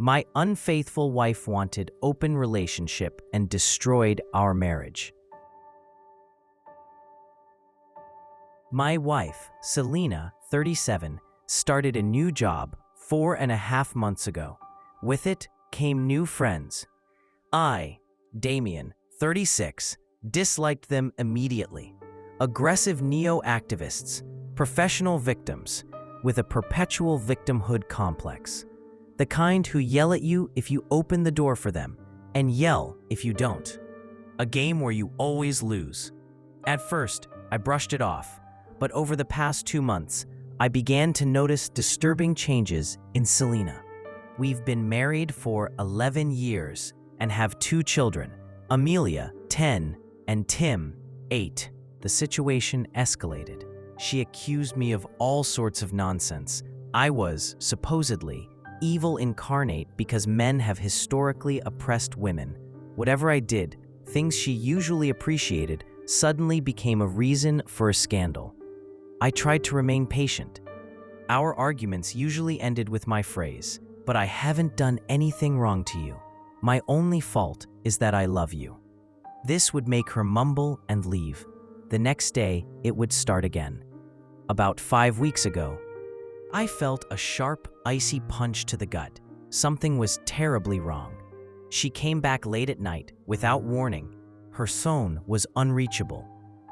My unfaithful wife wanted open relationship and destroyed our marriage. My wife, Selena, 37, started a new job 4.5 months ago. With it came new friends. I, Damien, 36, disliked them immediately. Aggressive neo-activists, professional victims, with a perpetual victimhood complex. The kind who yell at you if you open the door for them, and yell if you don't. A game where you always lose. At first, I brushed it off, but over the past 2 months, I began to notice disturbing changes in Selena. We've been married for 11 years and have 2 children, Amelia, 10, and Tim, 8. The situation escalated. She accused me of all sorts of nonsense. I was, supposedly, evil incarnate because men have historically oppressed women. Whatever I did, things she usually appreciated suddenly became a reason for a scandal. I tried to remain patient. Our arguments usually ended with my phrase, "But I haven't done anything wrong to you. My only fault is that I love you." This would make her mumble and leave. The next day, it would start again. About 5 weeks ago, I felt a sharp, icy punch to the gut. Something was terribly wrong. She came back late at night, without warning. Her phone was unreachable.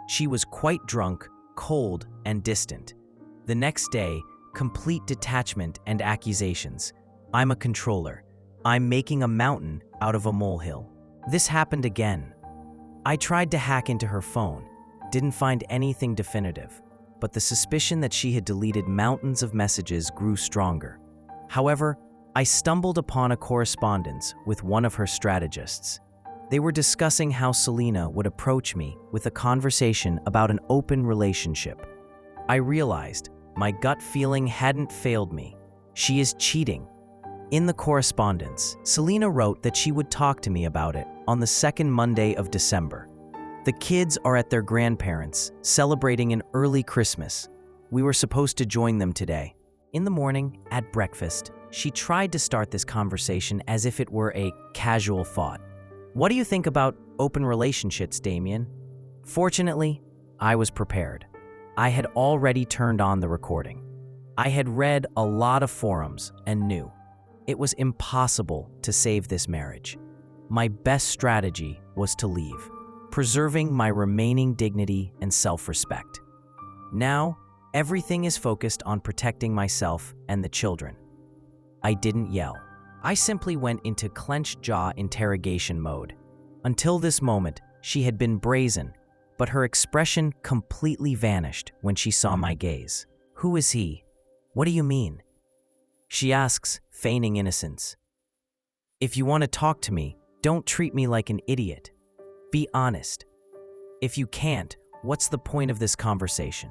She was quite drunk, cold, and distant. The next day, complete detachment and accusations. I'm a controller. I'm making a mountain out of a molehill. This happened again. I tried to hack into her phone, didn't find anything definitive. But the suspicion that she had deleted mountains of messages grew stronger. However, I stumbled upon a correspondence with one of her strategists. They were discussing how Selena would approach me with a conversation about an open relationship. I realized my gut feeling hadn't failed me. She is cheating. In the correspondence, Selena wrote that she would talk to me about it on the second Monday of December. The kids are at their grandparents', celebrating an early Christmas. We were supposed to join them today. In the morning, at breakfast, she tried to start this conversation as if it were a casual thought. "What do you think about open relationships, Damien?" Fortunately, I was prepared. I had already turned on the recording. I had read a lot of forums and knew it was impossible to save this marriage. My best strategy was to leave, preserving my remaining dignity and self-respect. Now, everything is focused on protecting myself and the children. I didn't yell. I simply went into clenched jaw interrogation mode. Until this moment, she had been brazen, but her expression completely vanished when she saw my gaze. "Who is he? What do you mean?" She asks, feigning innocence. "If you want to talk to me, don't treat me like an idiot. Be honest. If you can't, what's the point of this conversation?"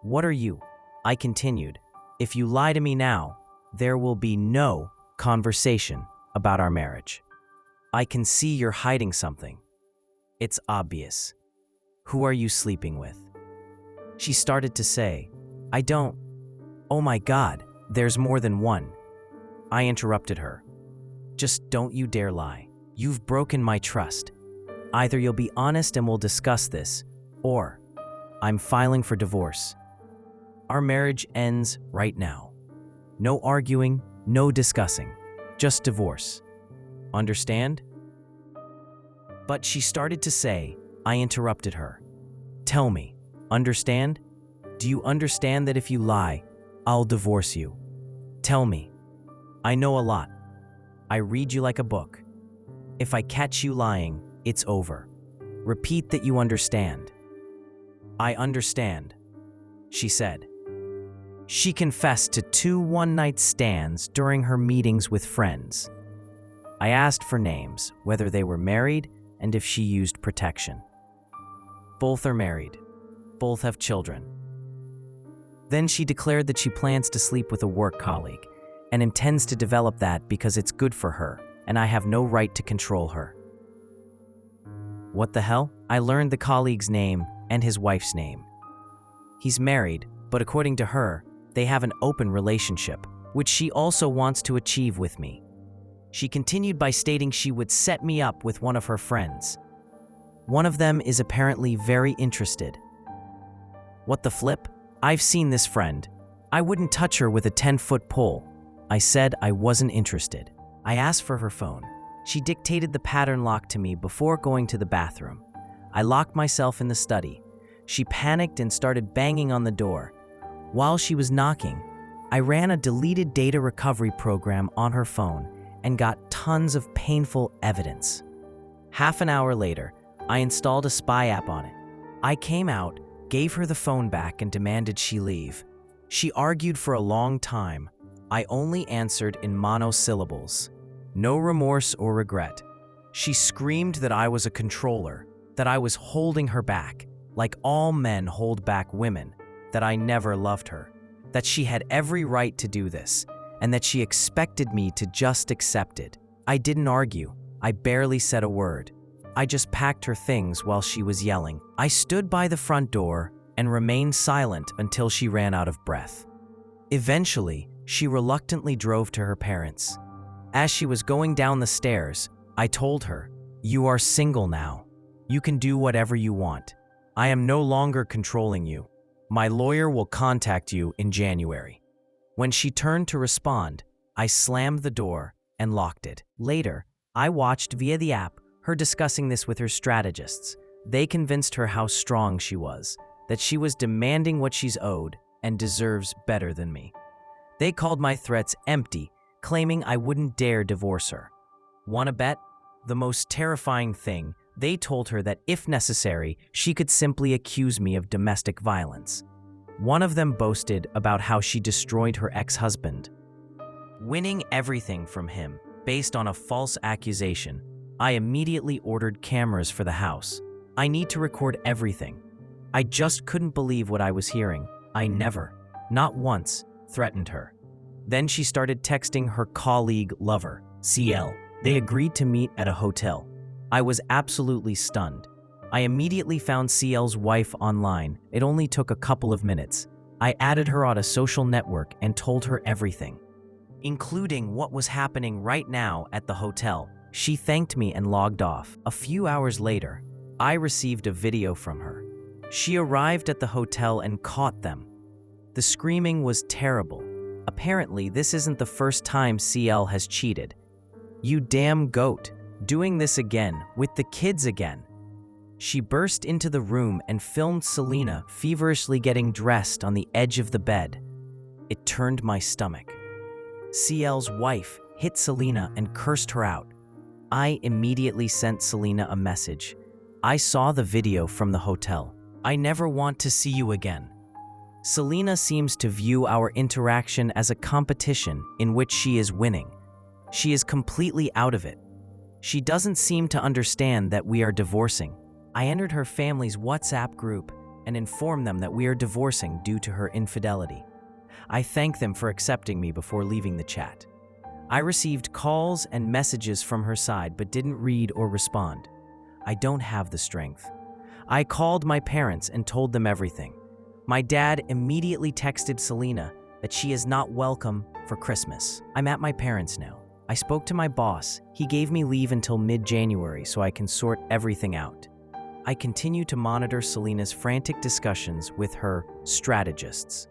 What are you?" I continued. "If you lie to me now, there will be no conversation about our marriage. I can see you're hiding something. It's obvious. Who are you sleeping with?" She started to say, "I don't. Oh my God, there's more than one." I interrupted her. "Just don't you dare lie. You've broken my trust. Either you'll be honest and we'll discuss this, or I'm filing for divorce. Our marriage ends right now. No arguing, no discussing, just divorce. Understand?" But she started to say. I interrupted her. "Tell me, understand? Do you understand that if you lie, I'll divorce you? Tell me. I know a lot. I read you like a book. If I catch you lying, it's over. Repeat that you understand." "I understand," she said. She confessed to 2 one-night stands during her meetings with friends. I asked for names, whether they were married, and if she used protection. Both are married. Both have children. Then she declared that she plans to sleep with a work colleague and intends to develop that because it's good for her, and I have no right to control her. What the hell? I learned the colleague's name and his wife's name. He's married, but according to her, they have an open relationship. which she also wants to achieve with me. She continued by stating she would set me up with one of her friends. One of them is apparently very interested. What the flip? I've seen this friend. I wouldn't touch her with a 10-foot pole. I said I wasn't interested. I asked for her phone. She dictated the pattern lock to me before going to the bathroom. I locked myself in the study. She panicked and started banging on the door. While she was knocking, I ran a deleted data recovery program on her phone and got tons of painful evidence. Half an hour later, I installed a spy app on it. I came out, gave her the phone back, and demanded she leave. She argued for a long time. I only answered in monosyllables. No remorse or regret. She screamed that I was a controller, that I was holding her back, like all men hold back women, that I never loved her, that she had every right to do this, and that she expected me to just accept it. I didn't argue. I barely said a word. I just packed her things while she was yelling. I stood by the front door and remained silent until she ran out of breath. Eventually, she reluctantly drove to her parents. As she was going down the stairs, I told her, "You are single now. You can do whatever you want. I am no longer controlling you. My lawyer will contact you in January." When she turned to respond, I slammed the door and locked it. Later, I watched via the app her discussing this with her strategists. They convinced her how strong she was, that she was demanding what she's owed and deserves better than me. They called my threats empty, claiming I wouldn't dare divorce her. Wanna bet? The most terrifying thing, they told her that if necessary, she could simply accuse me of domestic violence. One of them boasted about how she destroyed her ex-husband. Winning everything from him based on a false accusation, I immediately ordered cameras for the house. I need to record everything. I just couldn't believe what I was hearing. I never, not once, threatened her. Then she started texting her colleague lover, CL. They agreed to meet at a hotel. I was absolutely stunned. I immediately found CL's wife online. It only took a couple of minutes. I added her on a social network and told her everything, including what was happening right now at the hotel. She thanked me and logged off. A few hours later, I received a video from her. She arrived at the hotel and caught them. The screaming was terrible. Apparently, this isn't the first time CL has cheated. "You damn goat, doing this again, with the kids again." She burst into the room and filmed Selena feverishly getting dressed on the edge of the bed. It turned my stomach. CL's wife hit Selena and cursed her out. I immediately sent Selena a message. "I saw the video from the hotel. I never want to see you again." Selena seems to view our interaction as a competition in which she is winning. She is completely out of it. She doesn't seem to understand that we are divorcing. I entered her family's WhatsApp group and informed them that we are divorcing due to her infidelity. I thank them for accepting me before leaving the chat. I received calls and messages from her side but didn't read or respond. I don't have the strength. I called my parents and told them everything. My dad immediately texted Selena that she is not welcome for Christmas. I'm at my parents' now. I spoke to my boss. He gave me leave until mid-January so I can sort everything out. I continue to monitor Selena's frantic discussions with her strategists.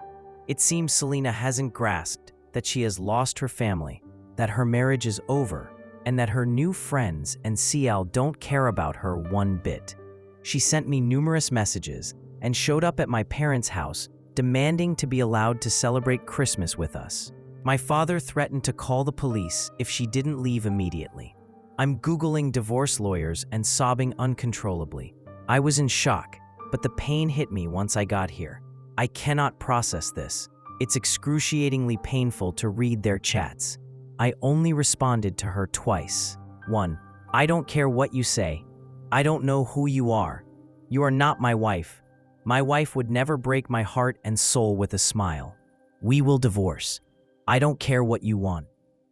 It seems Selena hasn't grasped that she has lost her family, that her marriage is over, and that her new friends and CL don't care about her one bit. She sent me numerous messages and showed up at my parents' house demanding to be allowed to celebrate Christmas with us. My father threatened to call the police if she didn't leave immediately. I'm Googling divorce lawyers and sobbing uncontrollably. I was in shock, but the pain hit me once I got here. I cannot process this. It's excruciatingly painful to read their chats. I only responded to her twice. 1. I don't care what you say. I don't know who you are. You are not my wife. My wife would never break my heart and soul with a smile. We will divorce. I don't care what you want.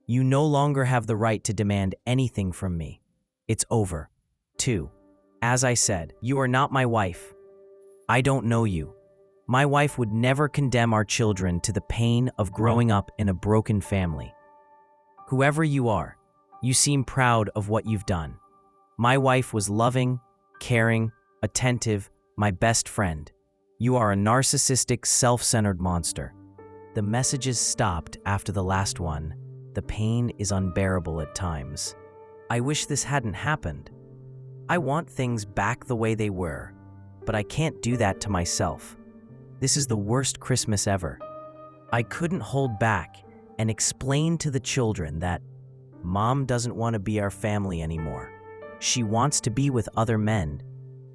You no longer have the right to demand anything from me. It's over. 2. As I said, you are not my wife. I don't know you. My wife would never condemn our children to the pain of growing up in a broken family. Whoever you are, you seem proud of what you've done. My wife was loving, caring, attentive, my best friend. You are a narcissistic, self-centered monster. The messages stopped after the last one. The pain is unbearable at times. I wish this hadn't happened. I want things back the way they were, but I can't do that to myself. This is the worst Christmas ever. I couldn't hold back and explain to the children that Mom doesn't want to be our family anymore. She wants to be with other men,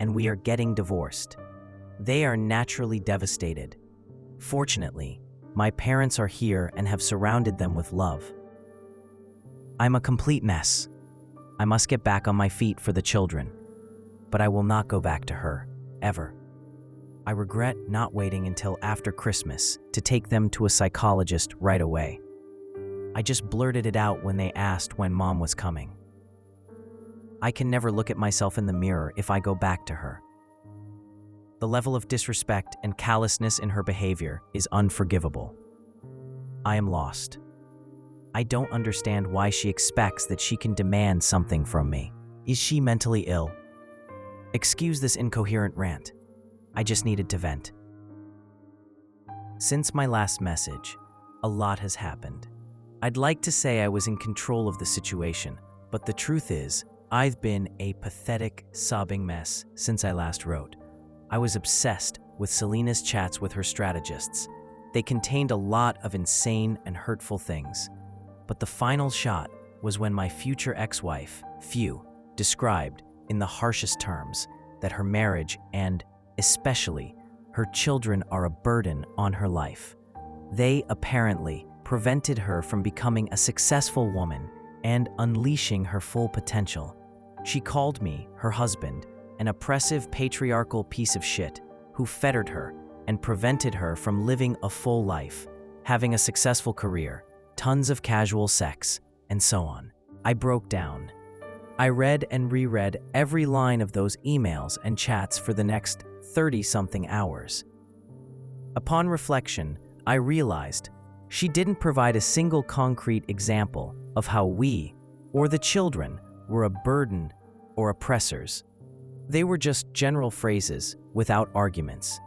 and we are getting divorced. They are naturally devastated. Fortunately, my parents are here and have surrounded them with love. I'm a complete mess. I must get back on my feet for the children, but I will not go back to her, ever. I regret not waiting until after Christmas to take them to a psychologist right away. I just blurted it out when they asked when Mom was coming. I can never look at myself in the mirror if I go back to her. The level of disrespect and callousness in her behavior is unforgivable. I am lost. I don't understand why she expects that she can demand something from me. Is she mentally ill? Excuse this incoherent rant. I just needed to vent. Since my last message, a lot has happened. I'd like to say I was in control of the situation, but the truth is, I've been a pathetic, sobbing mess since I last wrote. I was obsessed with Selena's chats with her strategists. They contained a lot of insane and hurtful things. But the final shot was when my future ex-wife, Few, described in the harshest terms that her marriage and, especially, her children are a burden on her life. They apparently prevented her from becoming a successful woman and unleashing her full potential. She called me, her husband, an oppressive patriarchal piece of shit who fettered her and prevented her from living a full life, having a successful career, tons of casual sex, and so on. I broke down. I read and reread every line of those emails and chats for the next 30-something hours. Upon reflection, I realized she didn't provide a single concrete example of how we, or the children, were a burden or oppressors. They were just general phrases without arguments.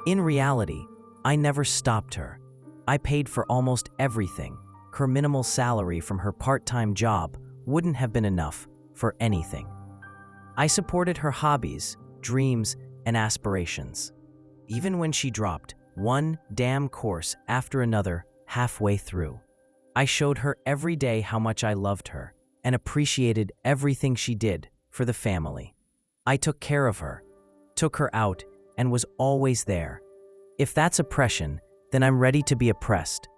In reality, I never stopped her. I paid for almost everything. Her minimal salary from her part-time job wouldn't have been enough for anything. I supported her hobbies, dreams, and aspirations. Even when she dropped one damn course after another halfway through, I showed her every day how much I loved her and appreciated everything she did for the family. I took care of her, took her out, and was always there. If that's oppression, then I'm ready to be oppressed.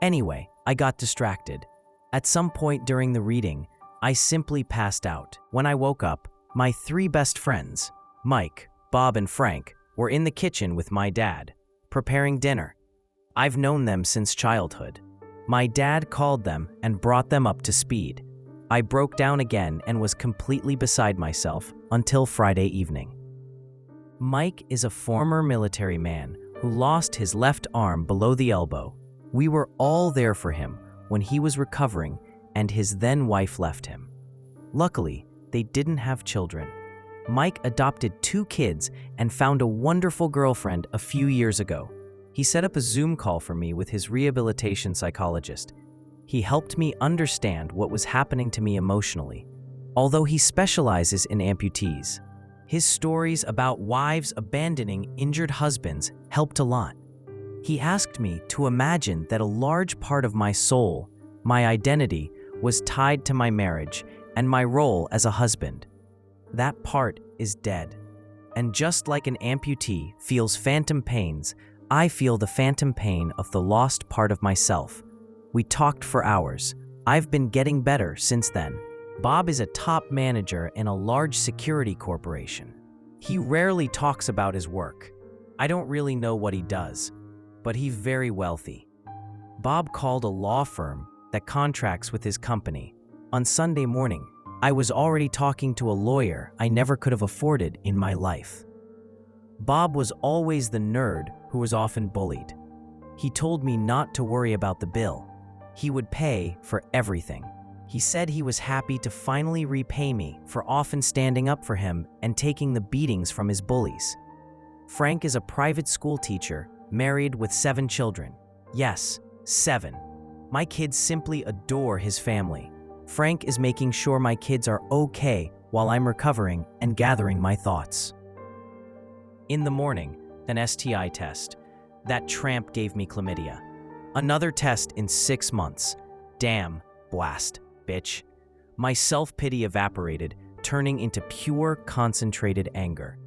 Anyway, I got distracted. At some point during the reading, I simply passed out. When I woke up, my 3 best friends, Mike, Bob, and Frank, were in the kitchen with my dad, preparing dinner. I've known them since childhood. My dad called them and brought them up to speed. I broke down again and was completely beside myself until Friday evening. Mike is a former military man who lost his left arm below the elbow. We were all there for him when he was recovering and his then wife left him. Luckily, they didn't have children. Mike adopted 2 kids and found a wonderful girlfriend a few years ago. He set up a Zoom call for me with his rehabilitation psychologist. He helped me understand what was happening to me emotionally, although he specializes in amputees. His stories about wives abandoning injured husbands helped a lot. He asked me to imagine that a large part of my soul, my identity, was tied to my marriage and my role as a husband. That part is dead. And just like an amputee feels phantom pains, I feel the phantom pain of the lost part of myself. We talked for hours. I've been getting better since then. Bob is a top manager in a large security corporation. He rarely talks about his work. I don't really know what he does, but he's very wealthy. Bob called a law firm that contracts with his company. On Sunday morning, I was already talking to a lawyer I never could have afforded in my life. Bob was always the nerd who was often bullied. He told me not to worry about the bill. He would pay for everything. He said he was happy to finally repay me for often standing up for him and taking the beatings from his bullies. Frank is a private school teacher, married with 7 children. Yes, 7. My kids simply adore his family. Frank is making sure my kids are okay while I'm recovering and gathering my thoughts. In the morning, an STI test. That tramp gave me chlamydia. Another test in 6 months. Damn, blast, bitch. My self-pity evaporated, turning into pure, concentrated anger.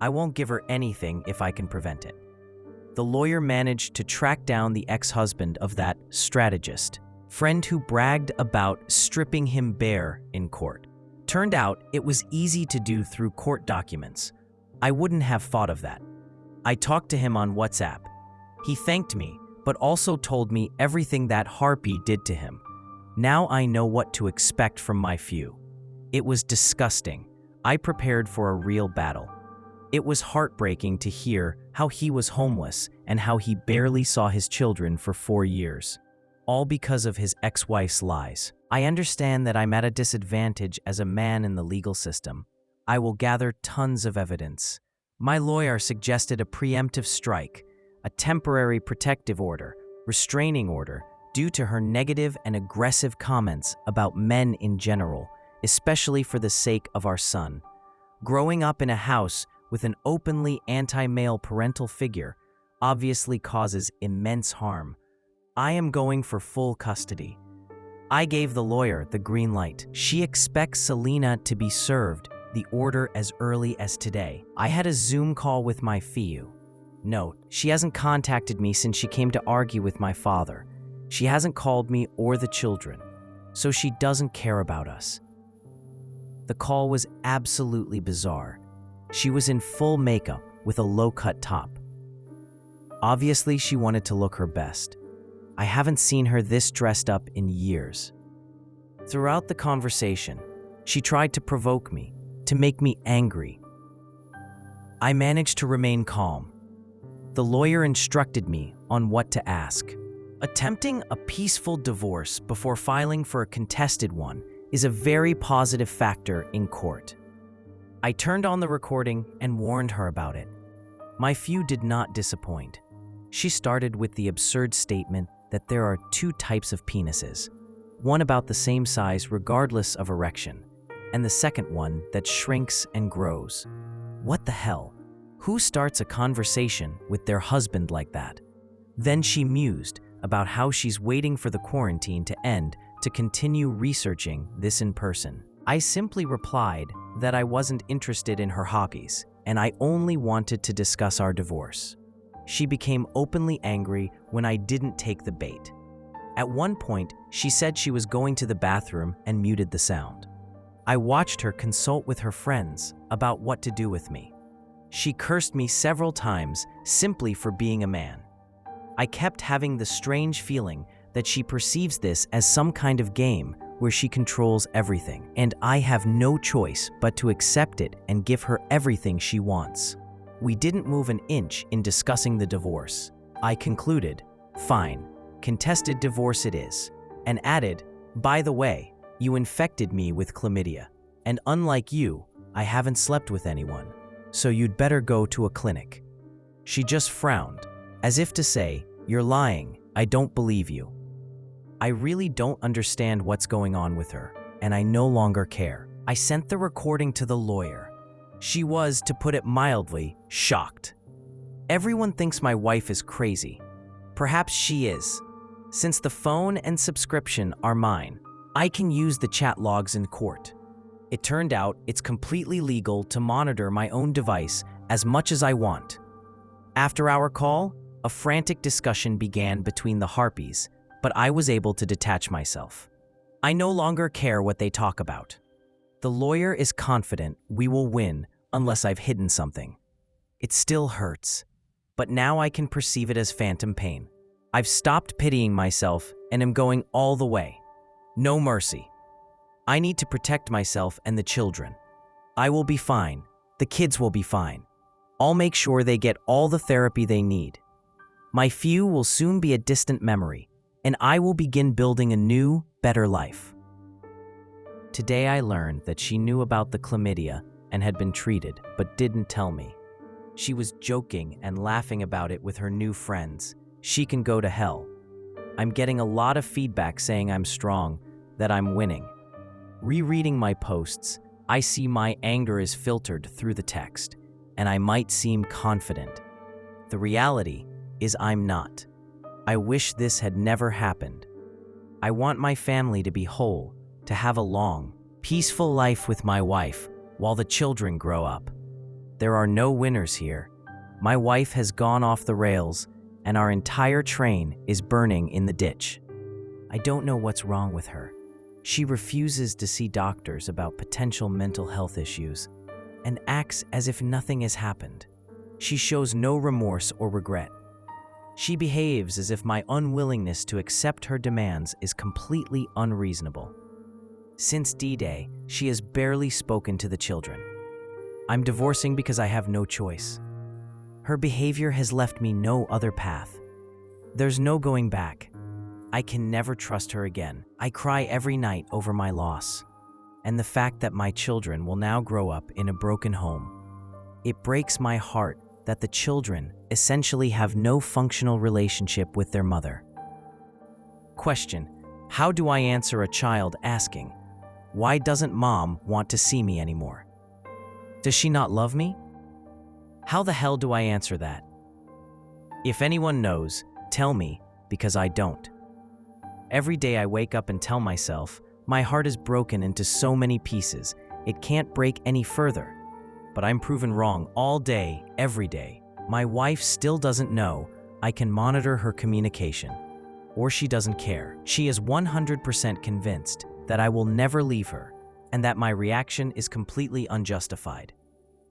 I won't give her anything if I can prevent it. The lawyer managed to track down the ex-husband of that strategist, friend who bragged about stripping him bare in court. Turned out it was easy to do through court documents. I wouldn't have thought of that. I talked to him on WhatsApp. He thanked me, but also told me everything that harpy did to him. Now I know what to expect from my few. It was disgusting. I prepared for a real battle. It was heartbreaking to hear how he was homeless and how he barely saw his children for 4 years. All because of his ex-wife's lies. I understand that I'm at a disadvantage as a man in the legal system. I will gather tons of evidence. My lawyer suggested a preemptive strike, a temporary protective order, restraining order, due to her negative and aggressive comments about men in general, especially for the sake of our son. Growing up in a house with an openly anti-male parental figure obviously causes immense harm. I am going for full custody. I gave the lawyer the green light. She expects Selena to be served the order as early as today. I had a Zoom call with my FIU. Note, she hasn't contacted me since she came to argue with my father. She hasn't called me or the children, so she doesn't care about us. The call was absolutely bizarre. She was in full makeup with a low-cut top. Obviously, she wanted to look her best. I haven't seen her this dressed up in years. Throughout the conversation, she tried to provoke me, to make me angry. I managed to remain calm. The lawyer instructed me on what to ask. Attempting a peaceful divorce before filing for a contested one is a very positive factor in court. I turned on the recording and warned her about it. My few did not disappoint. She started with the absurd statement that there are 2 types of penises, one about the same size regardless of erection, and the second one that shrinks and grows. What the hell? Who starts a conversation with their husband like that? Then she mused about how she's waiting for the quarantine to end to continue researching this in person. I simply replied that I wasn't interested in her hobbies, and I only wanted to discuss our divorce. She became openly angry when I didn't take the bait. At one point, she said she was going to the bathroom and muted the sound. I watched her consult with her friends about what to do with me. She cursed me several times simply for being a man. I kept having the strange feeling that she perceives this as some kind of game where she controls everything, and I have no choice but to accept it and give her everything she wants. We didn't move an inch in discussing the divorce. I concluded, fine, contested divorce it is, and added, by the way, you infected me with chlamydia, and unlike you, I haven't slept with anyone, so you'd better go to a clinic. She just frowned, as if to say, you're lying, I don't believe you. I really don't understand what's going on with her, and I no longer care. I sent the recording to the lawyer. She was, to put it mildly, shocked. Everyone thinks my wife is crazy. Perhaps she is. Since the phone and subscription are mine, I can use the chat logs in court. It turned out it's completely legal to monitor my own device as much as I want. After our call, a frantic discussion began between the harpies, but I was able to detach myself. I no longer care what they talk about. The lawyer is confident we will win unless I've hidden something. It still hurts, but now I can perceive it as phantom pain. I've stopped pitying myself and am going all the way. No mercy. I need to protect myself and the children. I will be fine. The kids will be fine. I'll make sure they get all the therapy they need. My few will soon be a distant memory, and I will begin building a new, better life. Today I learned that she knew about the chlamydia and had been treated, but didn't tell me. She was joking and laughing about it with her new friends. She can go to hell. I'm getting a lot of feedback saying I'm strong, that I'm winning. Rereading my posts, I see my anger is filtered through the text, and I might seem confident. The reality is I'm not. I wish this had never happened. I want my family to be whole, to have a long, peaceful life with my wife while the children grow up. There are no winners here. My wife has gone off the rails, and our entire train is burning in the ditch. I don't know what's wrong with her. She refuses to see doctors about potential mental health issues and acts as if nothing has happened. She shows no remorse or regret. She behaves as if my unwillingness to accept her demands is completely unreasonable. Since D-Day, she has barely spoken to the children. I'm divorcing because I have no choice. Her behavior has left me no other path. There's no going back. I can never trust her again. I cry every night over my loss, and the fact that my children will now grow up in a broken home. It breaks my heart that the children essentially have no functional relationship with their mother. Question: how do I answer a child asking, "Why doesn't mom want to see me anymore? Does she not love me?" How the hell do I answer that? If anyone knows, tell me, because I don't. Every day I wake up and tell myself, my heart is broken into so many pieces, it can't break any further. But I'm proven wrong all day, every day. My wife still doesn't know I can monitor her communication, or she doesn't care. She is 100% convinced that I will never leave her, and that my reaction is completely unjustified.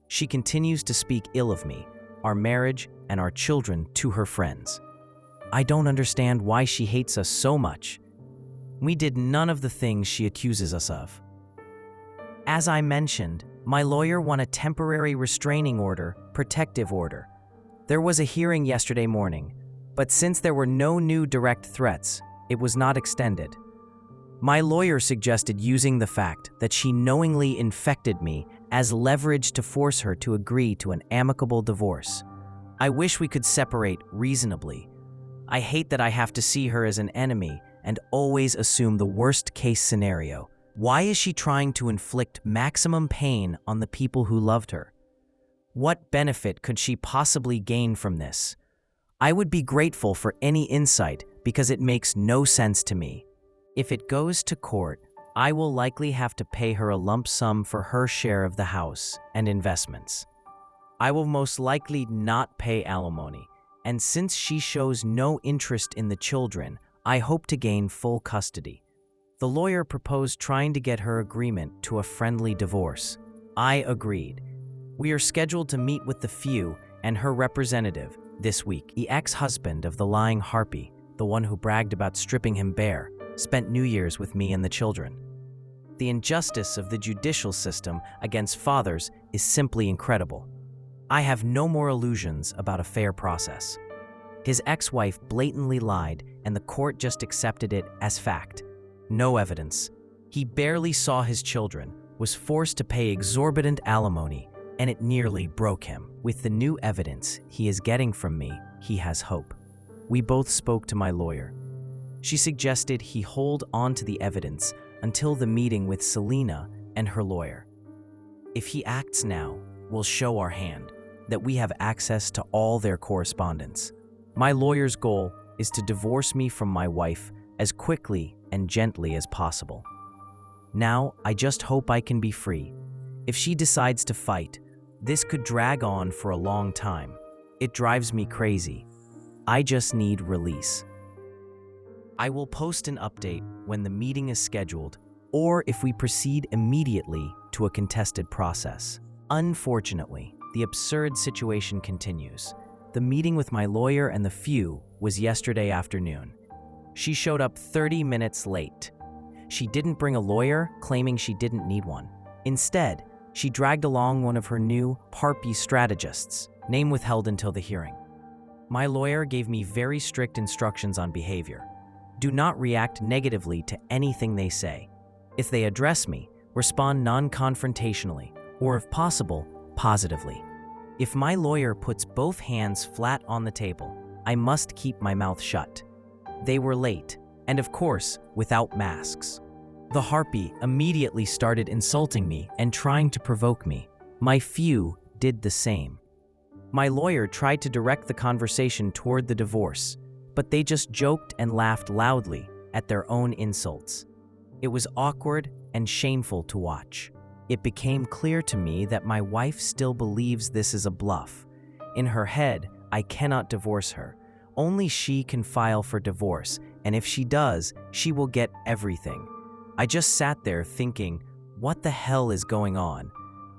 She continues to speak ill of me, our marriage, and our children to her friends. I don't understand why she hates us so much. We did none of the things she accuses us of. As I mentioned, my lawyer won a temporary restraining order, protective order. There was a hearing yesterday morning, but since there were no new direct threats, it was not extended. My lawyer suggested using the fact that she knowingly infected me as leverage to force her to agree to an amicable divorce. I wish we could separate reasonably. I hate that I have to see her as an enemy and always assume the worst-case scenario. Why is she trying to inflict maximum pain on the people who loved her? What benefit could she possibly gain from this? I would be grateful for any insight because it makes no sense to me. If it goes to court, I will likely have to pay her a lump sum for her share of the house and investments. I will most likely not pay alimony, and since she shows no interest in the children, I hope to gain full custody. The lawyer proposed trying to get her agreement to a friendly divorce. I agreed. We are scheduled to meet with the few and her representative this week. The ex-husband of the lying harpy, the one who bragged about stripping him bare, spent New Year's with me and the children. The injustice of the judicial system against fathers is simply incredible. I have no more illusions about a fair process. His ex-wife blatantly lied, and the court just accepted it as fact. No evidence. He barely saw his children, was forced to pay exorbitant alimony, and it nearly broke him. With the new evidence he is getting from me, he has hope. We both spoke to my lawyer. She suggested he hold on to the evidence until the meeting with Selena and her lawyer. If he acts now, we'll show our hand, that we have access to all their correspondence. My lawyer's goal is to divorce me from my wife as quickly and gently as possible. Now, I just hope I can be free. If she decides to fight, this could drag on for a long time. It drives me crazy. I just need release. I will post an update when the meeting is scheduled, or if we proceed immediately to a contested process. Unfortunately, the absurd situation continues. The meeting with my lawyer and the few was yesterday afternoon. She showed up 30 minutes late. She didn't bring a lawyer, claiming she didn't need one. Instead, she dragged along one of her new harpy strategists. Name withheld until the hearing. My lawyer gave me very strict instructions on behavior. Do not react negatively to anything they say. If they address me, respond non-confrontationally, or if possible, positively. If my lawyer puts both hands flat on the table, I must keep my mouth shut. They were late, and of course, without masks. The harpy immediately started insulting me and trying to provoke me. My few did the same. My lawyer tried to direct the conversation toward the divorce, but they just joked and laughed loudly at their own insults. It was awkward and shameful to watch. It became clear to me that my wife still believes this is a bluff. In her head, I cannot divorce her. Only she can file for divorce, and if she does, she will get everything. I just sat there thinking, what the hell is going on?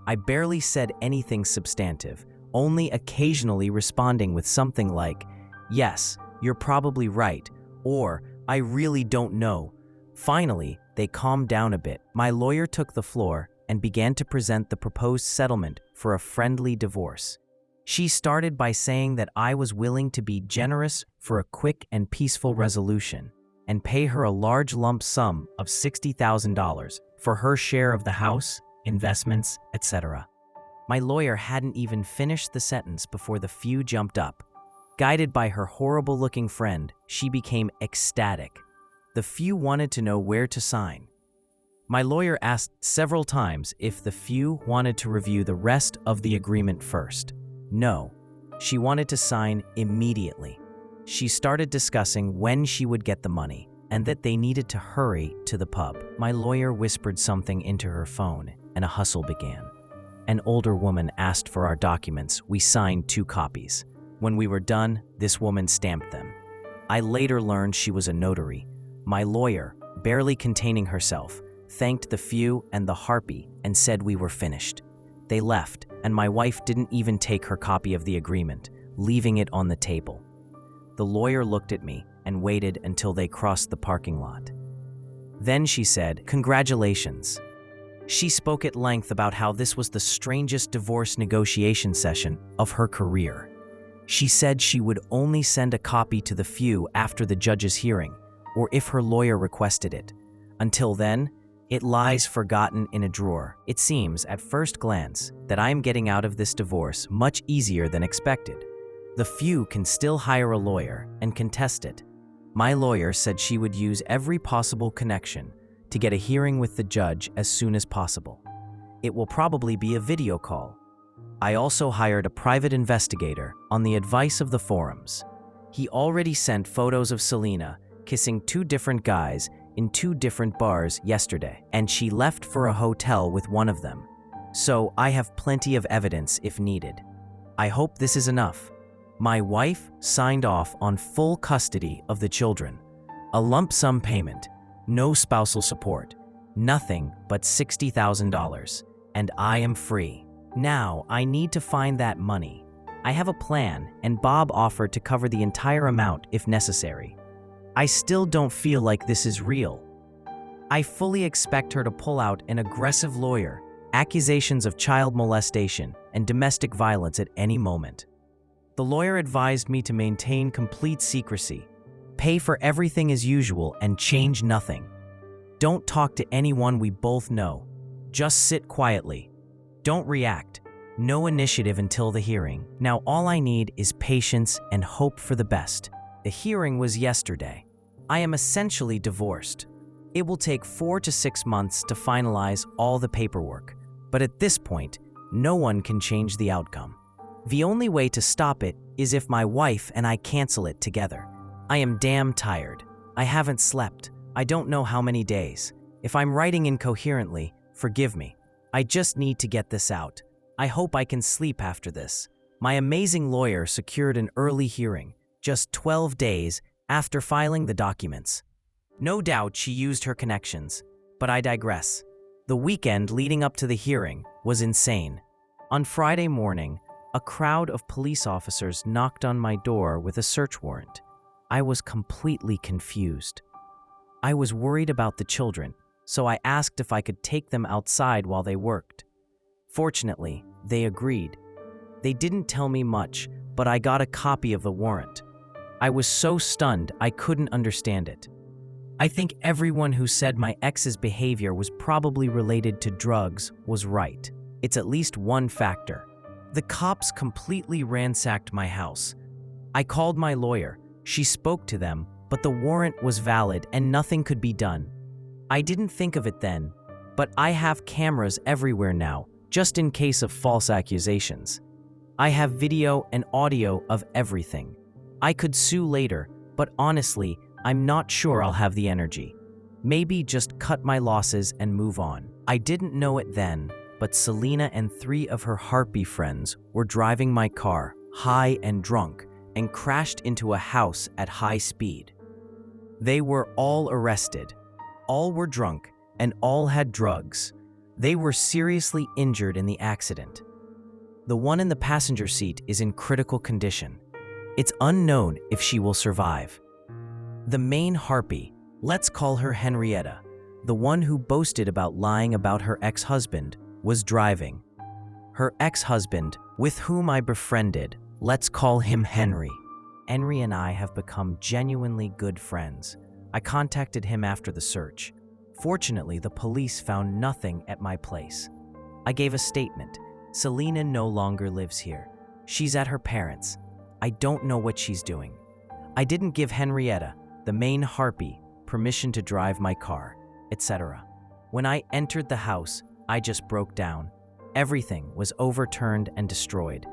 I barely said anything substantive, only occasionally responding with something like, yes, you're probably right, or I really don't know. Finally, they calmed down a bit. My lawyer took the floor and began to present the proposed settlement for a friendly divorce. She started by saying that I was willing to be generous for a quick and peaceful resolution and pay her a large lump sum of $60,000 for her share of the house, investments, etc. My lawyer hadn't even finished the sentence before the few jumped up. Guided by her horrible-looking friend, she became ecstatic. The few wanted to know where to sign. My lawyer asked several times if the few wanted to review the rest of the agreement first. No, she wanted to sign immediately. She started discussing when she would get the money and that they needed to hurry to the pub. My lawyer whispered something into her phone and a hustle began. An older woman asked for our documents. We signed 2 copies. When we were done, this woman stamped them. I later learned she was a notary. My lawyer, barely containing herself, thanked the few and the harpy and said we were finished. They left, and my wife didn't even take her copy of the agreement, leaving it on the table. The lawyer looked at me and waited until they crossed the parking lot. Then she said, "Congratulations." She spoke at length about how this was the strangest divorce negotiation session of her career. She said she would only send a copy to the few after the judge's hearing, or if her lawyer requested it. Until then, it lies forgotten in a drawer. It seems, at first glance, that I am getting out of this divorce much easier than expected. The few can still hire a lawyer and contest it. My lawyer said she would use every possible connection to get a hearing with the judge as soon as possible. It will probably be a video call. I also hired a private investigator on the advice of the forums. He already sent photos of Selena kissing 2 different guys in 2 different bars yesterday, and she left for a hotel with one of them. So I have plenty of evidence if needed. I hope this is enough. My wife signed off on full custody of the children, a lump sum payment, no spousal support, nothing but $60,000, and I am free. Now I need to find that money. I have a plan, and Bob offered to cover the entire amount if necessary. I still don't feel like this is real. I fully expect her to pull out an aggressive lawyer, accusations of child molestation, and domestic violence at any moment. The lawyer advised me to maintain complete secrecy, pay for everything as usual, and change nothing. Don't talk to anyone we both know. Just sit quietly. Don't react. No initiative until the hearing. Now all I need is patience and hope for the best. The hearing was yesterday. I am essentially divorced. It will take 4 to 6 months to finalize all the paperwork, but at this point, no one can change the outcome. The only way to stop it is if my wife and I cancel it together. I am damn tired. I haven't slept. I don't know how many days. If I'm writing incoherently, forgive me. I just need to get this out. I hope I can sleep after this. My amazing lawyer secured an early hearing, just 12 days after filing the documents. No doubt she used her connections, but I digress. The weekend leading up to the hearing was insane. On Friday morning, a crowd of police officers knocked on my door with a search warrant. I was completely confused. I was worried about the children, so I asked if I could take them outside while they worked. Fortunately, they agreed. They didn't tell me much, but I got a copy of the warrant. I was so stunned I couldn't understand it. I think everyone who said my ex's behavior was probably related to drugs was right. It's at least one factor. The cops completely ransacked my house. I called my lawyer. She spoke to them, but the warrant was valid and nothing could be done. I didn't think of it then, but I have cameras everywhere now, just in case of false accusations. I have video and audio of everything. I could sue later, but honestly, I'm not sure I'll have the energy. Maybe just cut my losses and move on. I didn't know it then, but Selena and 3 of her Harpy friends were driving my car, high and drunk, and crashed into a house at high speed. They were all arrested. All were drunk, and all had drugs. They were seriously injured in the accident. The one in the passenger seat is in critical condition. It's unknown if she will survive. The main Harpy, let's call her Henrietta, the one who boasted about lying about her ex-husband, was driving. Her ex-husband, with whom I befriended, let's call him Henry. Henry and I have become genuinely good friends. I contacted him after the search. Fortunately, the police found nothing at my place. I gave a statement. Selena no longer lives here. She's at her parents'. I don't know what she's doing. I didn't give Henrietta, the main Harpy, permission to drive my car, etc. When I entered the house, I just broke down. Everything was overturned and destroyed.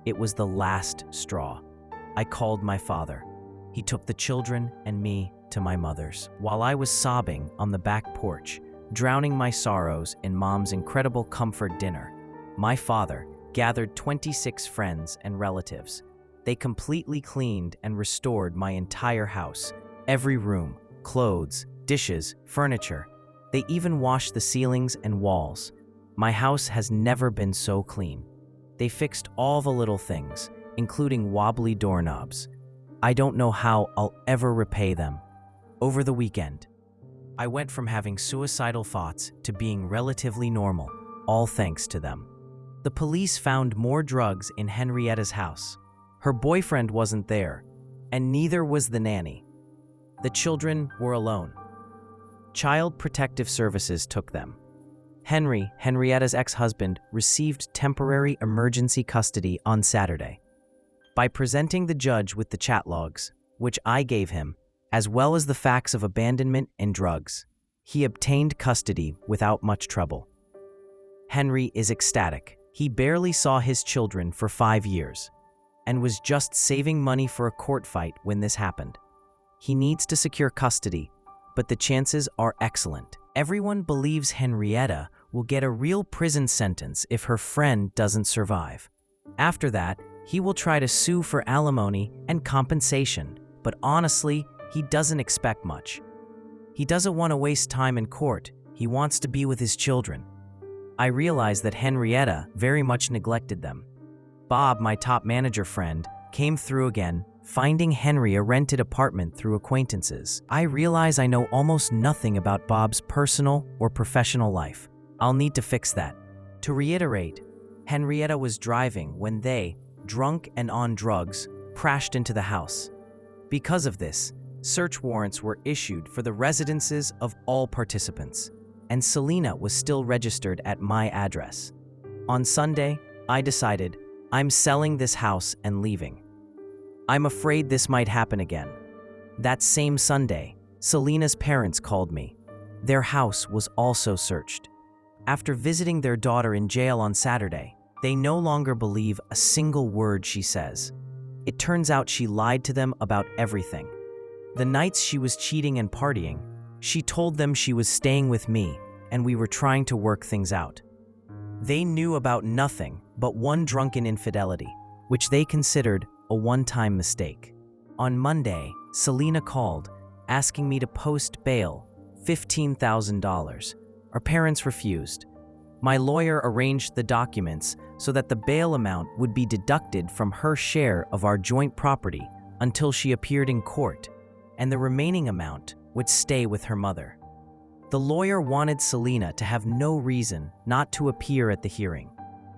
It was the last straw. I called my father. He took the children and me to my mother's. While I was sobbing on the back porch, drowning my sorrows in Mom's incredible comfort dinner, my father gathered 26 friends and relatives. They completely cleaned and restored my entire house, every room, clothes, dishes, furniture. They even washed the ceilings and walls. My house has never been so clean. They fixed all the little things, including wobbly doorknobs. I don't know how I'll ever repay them. Over the weekend, I went from having suicidal thoughts to being relatively normal, all thanks to them. The police found more drugs in Henrietta's house. Her boyfriend wasn't there, and neither was the nanny. The children were alone. Child Protective Services took them. Henry, Henrietta's ex-husband, received temporary emergency custody on Saturday. By presenting the judge with the chat logs, which I gave him, as well as the facts of abandonment and drugs, he obtained custody without much trouble. Henry is ecstatic. He barely saw his children for 5 years and was just saving money for a court fight when this happened. He needs to secure custody, but the chances are excellent. Everyone believes Henrietta will get a real prison sentence if her friend doesn't survive. After that, he will try to sue for alimony and compensation, but honestly, he doesn't expect much. He doesn't want to waste time in court. He wants to be with his children. I realize that Henrietta very much neglected them. Bob, my top manager friend, came through again, finding Henry a rented apartment through acquaintances. I realize I know almost nothing about Bob's personal or professional life. I'll need to fix that. To reiterate, Henrietta was driving when they, drunk and on drugs, crashed into the house. Because of this, search warrants were issued for the residences of all participants, and Selena was still registered at my address. On Sunday, I decided I'm selling this house and leaving. I'm afraid this might happen again. That same Sunday, Selena's parents called me. Their house was also searched. After visiting their daughter in jail on Saturday, they no longer believe a single word she says. It turns out she lied to them about everything. The nights she was cheating and partying, she told them she was staying with me and we were trying to work things out. They knew about nothing but one drunken infidelity, which they considered a one-time mistake. On Monday, Selena called, asking me to post bail, $15,000. Our parents refused. My lawyer arranged the documents so that the bail amount would be deducted from her share of our joint property until she appeared in court, and the remaining amount would stay with her mother. The lawyer wanted Selena to have no reason not to appear at the hearing.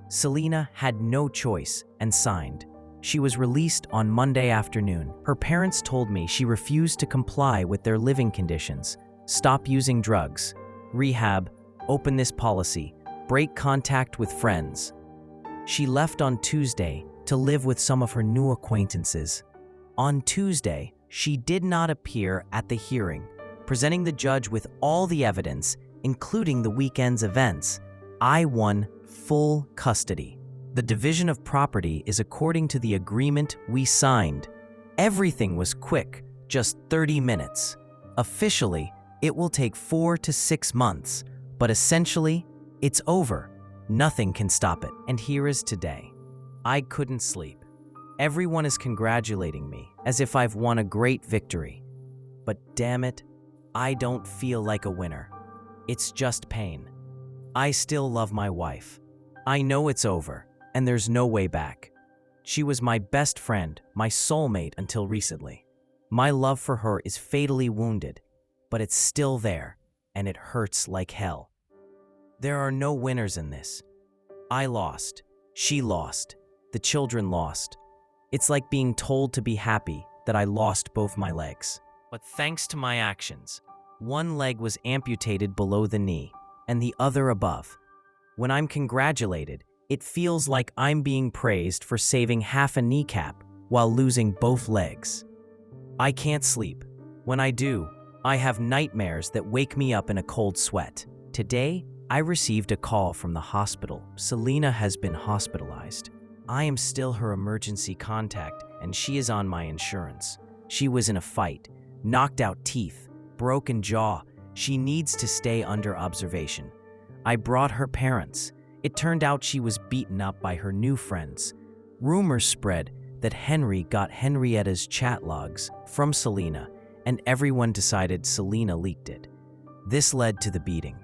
Selena had no choice and signed. She was released on Monday afternoon. Her parents told me she refused to comply with their living conditions, stop using drugs, rehab, open this policy, break contact with friends. She left on Tuesday to live with some of her new acquaintances. On Tuesday, she did not appear at the hearing, presenting the judge with all the evidence, including the weekend's events. I won full custody. The division of property is according to the agreement we signed. Everything was quick, just 30 minutes. Officially, it will take 4 to 6 months, but essentially, it's over. Nothing can stop it. And here is today. I couldn't sleep. Everyone is congratulating me as if I've won a great victory. But damn it, I don't feel like a winner. It's just pain. I still love my wife. I know it's over, and there's no way back. She was my best friend, my soulmate until recently. My love for her is fatally wounded, but it's still there, and it hurts like hell. There are no winners in this. I lost. She lost. The children lost. It's like being told to be happy that I lost both my legs. But thanks to my actions, one leg was amputated below the knee and the other above. When I'm congratulated, it feels like I'm being praised for saving half a kneecap while losing both legs. I can't sleep. When I do, I have nightmares that wake me up in a cold sweat. Today, I received a call from the hospital. Selena has been hospitalized. I am still her emergency contact, and she is on my insurance. She was in a fight, knocked out teeth, broken jaw. She needs to stay under observation. I brought her parents. It turned out she was beaten up by her new friends. Rumors spread that Henry got Henrietta's chat logs from Selena, and everyone decided Selena leaked it. This led to the beating.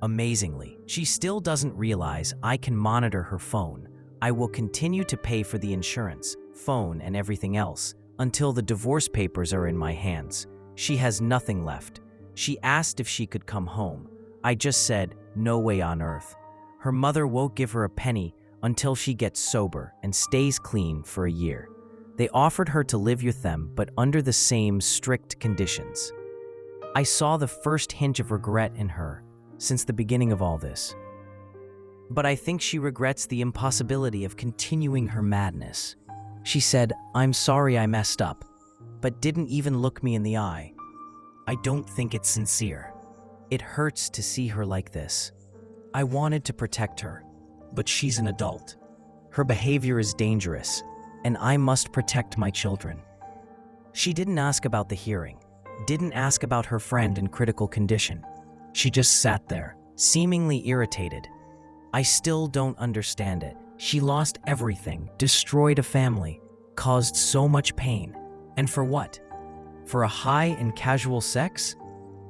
Amazingly, she still doesn't realize I can monitor her phone. I will continue to pay for the insurance, phone, and everything else until the divorce papers are in my hands. She has nothing left. She asked if she could come home. I just said, no way on earth. Her mother won't give her a penny until she gets sober and stays clean for a year. They offered her to live with them, but under the same strict conditions. I saw the first hint of regret in her since the beginning of all this. But I think she regrets the impossibility of continuing her madness. She said, "I'm sorry I messed up," but didn't even look me in the eye. I don't think it's sincere. It hurts to see her like this. I wanted to protect her, but she's an adult. Her behavior is dangerous, and I must protect my children. She didn't ask about the hearing, didn't ask about her friend in critical condition. She just sat there, seemingly irritated. I still don't understand it. She lost everything, destroyed a family, caused so much pain. And for what? For a high and casual sex?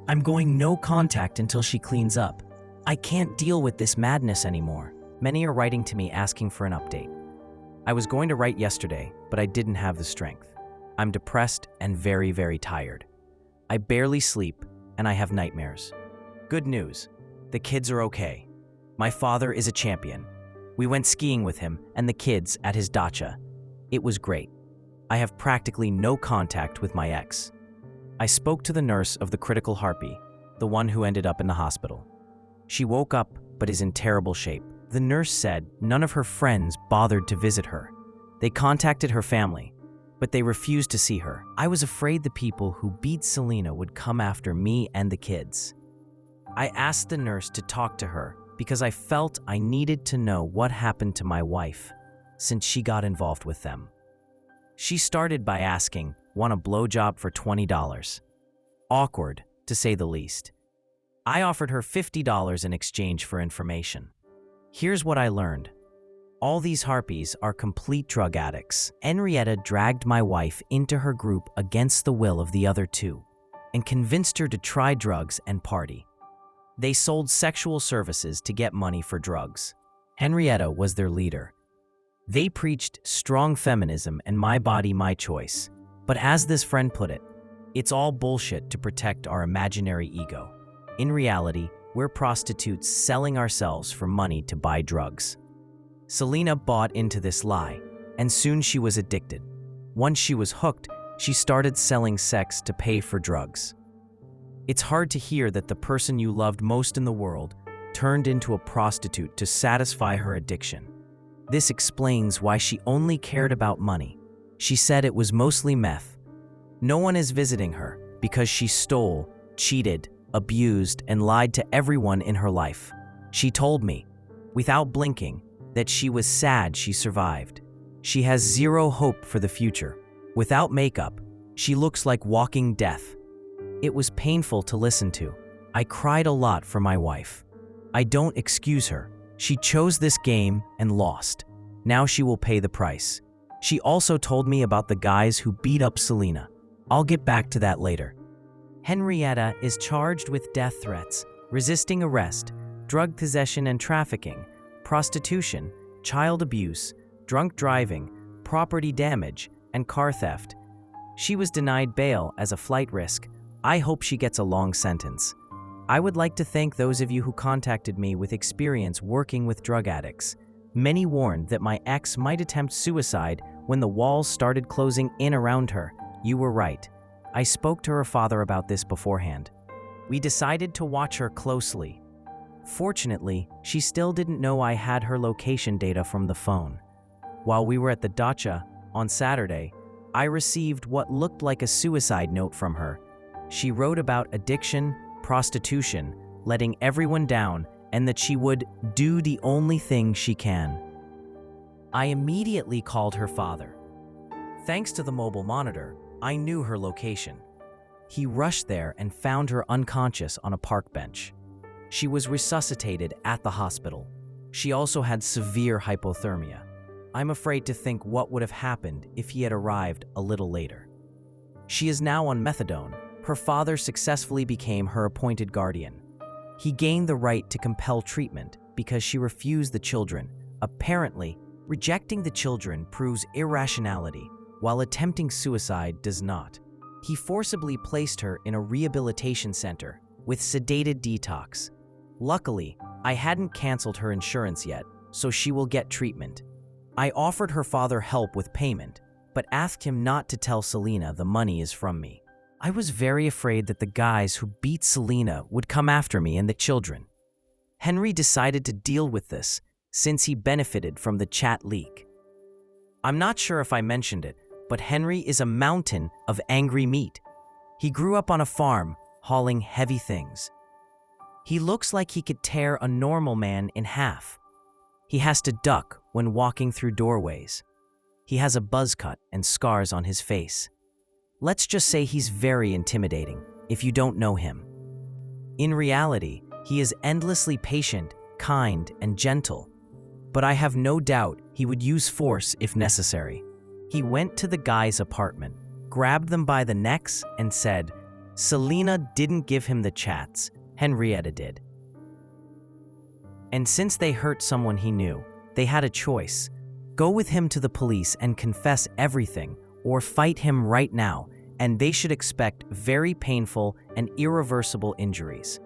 I'm going no contact until she cleans up. I can't deal with this madness anymore. Many are writing to me asking for an update. I was going to write yesterday, but I didn't have the strength. I'm depressed and very, very tired. I barely sleep, and I have nightmares. Good news, the kids are okay. My father is a champion. We went skiing with him and the kids at his dacha. It was great. I have practically no contact with my ex. I spoke to the nurse of the critical harpy, the one who ended up in the hospital. She woke up but is in terrible shape. The nurse said none of her friends bothered to visit her. They contacted her family, but they refused to see her. I was afraid the people who beat Selena would come after me and the kids. I asked the nurse to talk to her because I felt I needed to know what happened to my wife since she got involved with them. She started by asking, "Want a blowjob for $20? Awkward, to say the least. I offered her $50 in exchange for information. Here's what I learned. All these harpies are complete drug addicts. Henrietta dragged my wife into her group against the will of the other two and convinced her to try drugs and party. They sold sexual services to get money for drugs. Henrietta was their leader. They preached strong feminism and my body, my choice. But as this friend put it, it's all bullshit to protect our imaginary ego. In reality, we're prostitutes selling ourselves for money to buy drugs. Selena bought into this lie, and soon she was addicted. Once she was hooked, she started selling sex to pay for drugs. It's hard to hear that the person you loved most in the world turned into a prostitute to satisfy her addiction. This explains why she only cared about money. She said it was mostly meth. No one is visiting her because she stole, cheated, abused, and lied to everyone in her life. She told me, without blinking, that she was sad she survived. She has zero hope for the future. Without makeup, she looks like walking death. It was painful to listen to. I cried a lot for my wife. I don't excuse her. She chose this game and lost. Now she will pay the price. She also told me about the guys who beat up Selena. I'll get back to that later. Henrietta is charged with death threats, resisting arrest, drug possession and trafficking, prostitution, child abuse, drunk driving, property damage, and car theft. She was denied bail as a flight risk. I hope she gets a long sentence. I would like to thank those of you who contacted me with experience working with drug addicts. Many warned that my ex might attempt suicide when the walls started closing in around her. You were right. I spoke to her father about this beforehand. We decided to watch her closely. Fortunately, she still didn't know I had her location data from the phone. While we were at the dacha on Saturday, I received what looked like a suicide note from her. She wrote about addiction, prostitution, letting everyone down, and that she would do the only thing she can. I immediately called her father. Thanks to the mobile monitor, I knew her location. He rushed there and found her unconscious on a park bench. She was resuscitated at the hospital. She also had severe hypothermia. I'm afraid to think what would have happened if he had arrived a little later. She is now on methadone. Her father successfully became her appointed guardian. He gained the right to compel treatment because she refused the children. Apparently, rejecting the children proves irrationality, while attempting suicide does not. He forcibly placed her in a rehabilitation center with sedated detox. Luckily, I hadn't canceled her insurance yet, so she will get treatment. I offered her father help with payment, but asked him not to tell Selena the money is from me. I was very afraid that the guys who beat Selena would come after me and the children. Henry decided to deal with this since he benefited from the chat leak. I'm not sure if I mentioned it, but Henry is a mountain of angry meat. He grew up on a farm, hauling heavy things. He looks like he could tear a normal man in half. He has to duck when walking through doorways. He has a buzz cut and scars on his face. Let's just say he's very intimidating if you don't know him. In reality, he is endlessly patient, kind, and gentle. But I have no doubt he would use force if necessary. He went to the guy's apartment, grabbed them by the necks, and said, Selena didn't give him the chats, Henrietta did. And since they hurt someone he knew, they had a choice. Go with him to the police and confess everything, or fight him right now, and they should expect very painful and irreversible injuries.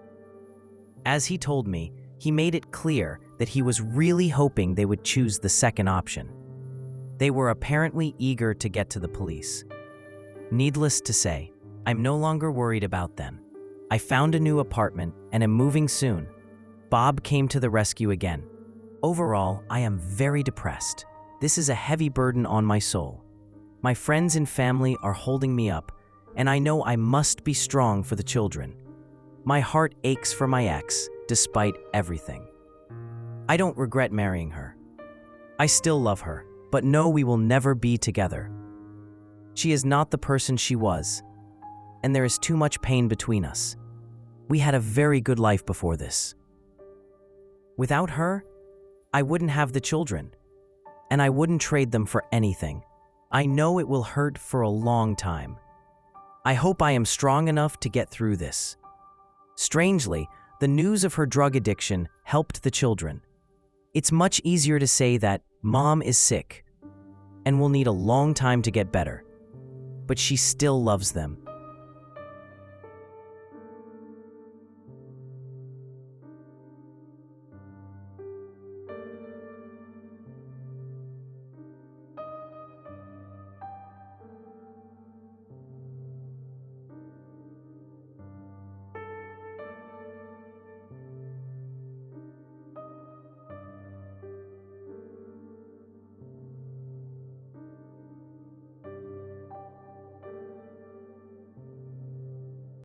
As he told me, he made it clear that he was really hoping they would choose the second option. They were apparently eager to get to the police. Needless to say, I'm no longer worried about them. I found a new apartment and am moving soon. Bob came to the rescue again. Overall, I am very depressed. This is a heavy burden on my soul. My friends and family are holding me up, and I know I must be strong for the children. My heart aches for my ex, despite everything. I don't regret marrying her. I still love her, but know we will never be together. She is not the person she was, and there is too much pain between us. We had a very good life before this. Without her, I wouldn't have the children, and I wouldn't trade them for anything. I know it will hurt for a long time. I hope I am strong enough to get through this. Strangely, the news of her drug addiction helped the children. It's much easier to say that Mom is sick and will need a long time to get better, but she still loves them.